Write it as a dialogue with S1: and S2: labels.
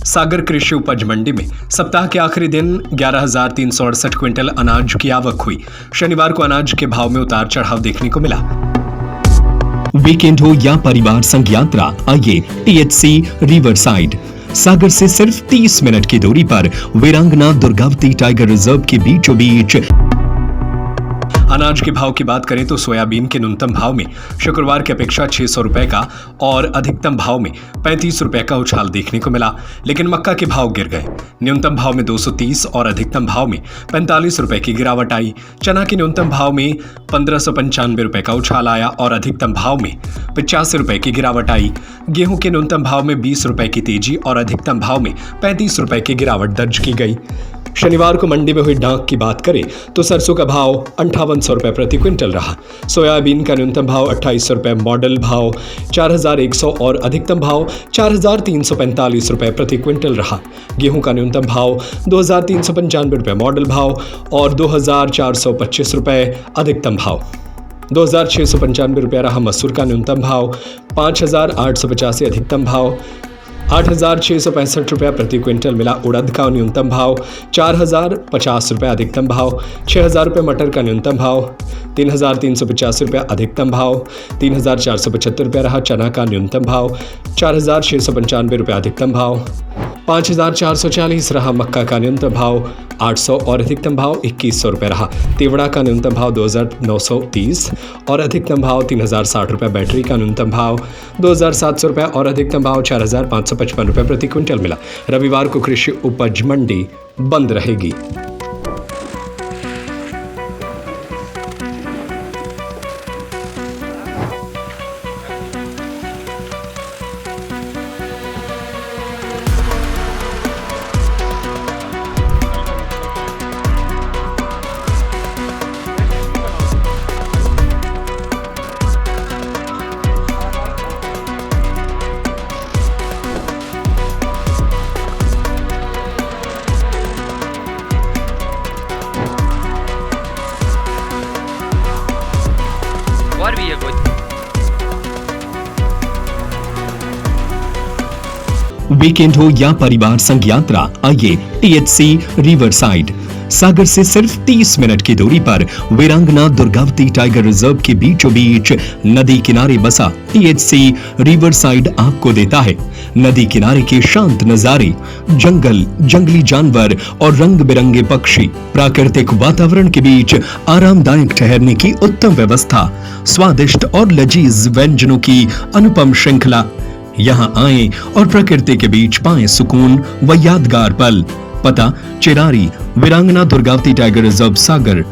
S1: सागर कृषि उपज मंडी में सप्ताह के आखिरी दिन 11,368 क्विंटल अनाज की आवक हुई। शनिवार को अनाज के भाव में उतार चढ़ाव देखने को मिला। वीकेंड हो या परिवार संघ यात्रा, आइए टीएचसी रिवर साइड। सागर से सिर्फ 30 मिनट की दूरी पर वीरांगना दुर्गावती टाइगर रिजर्व के बीचों बीच। अनाज के भाव की बात करें तो सोयाबीन के न्यूनतम भाव में शुक्रवार की अपेक्षा 600 रुपए का और अधिकतम भाव में 35 रुपए का उछाल देखने को मिला, लेकिन मक्का के भाव गिर गए। न्यूनतम भाव में 230 और अधिकतम भाव में 45 रुपए की गिरावट आई। चना के न्यूनतम भाव में 1595 रुपए का उछाल आया और अधिकतम भाव में 85 रुपए की गिरावट आई। गेहूं के न्यूनतम भाव में 20 रुपए की तेजी और अधिकतम भाव में 35 रुपए की गिरावट दर्ज की गई। शनिवार को मंडी में हुई डाक की बात करें तो सरसों का भाव 5800 रुपए प्रति क्विंटल रहा। सोयाबीन का न्यूनतम भाव 2800 रुपए, मॉडल भाव 4100 और अधिकतम भाव 4345 रुपए प्रति क्विंटल रहा। गेहूं का न्यूनतम भाव 2395 रुपए मॉडल भाव और 2425 रुपए अधिकतम भाव। 2695 रुपया रहा मसूर का न्यूनतम भाव, 5885 अधिकतम भाव, 8665 रुपया प्रति क्विंटल मिला। उड़द का न्यूनतम भाव 4050 रुपये अधिकतम भाव, 6000 रुपये मटर का न्यूनतम भाव, 3350 रुपया अधिकतम भाव, 3475 रुपया रहा। चना का न्यूनतम भाव 4695 रुपये अधिकतम भाव, 5440 रहा। मक्का का न्यूनतम भाव 800 और अधिकतम भाव 2100 रुपये रहा। तिवड़ा का न्यूनतम भाव 2930 और अधिकतम भाव 3060 रुपये। बैटरी का न्यूनतम भाव 2700 रुपये और अधिकतम भाव 4555 रुपये प्रति क्विंटल मिला। रविवार को कृषि उपज मंडी बंद रहेगी।
S2: और भी है कोई।
S1: वीकेंड हो या परिवार संघ यात्रा, आइए टीएचसी रिवर साइड। सागर से सिर्फ 30 मिनट की दूरी पर वीरांगना दुर्गावती टाइगर रिजर्व के बीचों बीच नदी किनारे बसा टीएचसी रिवर साइड आपको देता है नदी किनारे के शांत नजारे, जंगल, जंगली जानवर और रंग बिरंगे पक्षी, प्राकृतिक वातावरण के बीच आरामदायक ठहरने की उत्तम व्यवस्था, स्वादिष्ट और लजीज व्यंजनों की अनुपम श्रृंखला। यहाँ आएं और प्रकृति के बीच पाएं सुकून व यादगार पल। पता चिरारी, वीरांगना दुर्गावती टाइगर रिजर्व, सागर।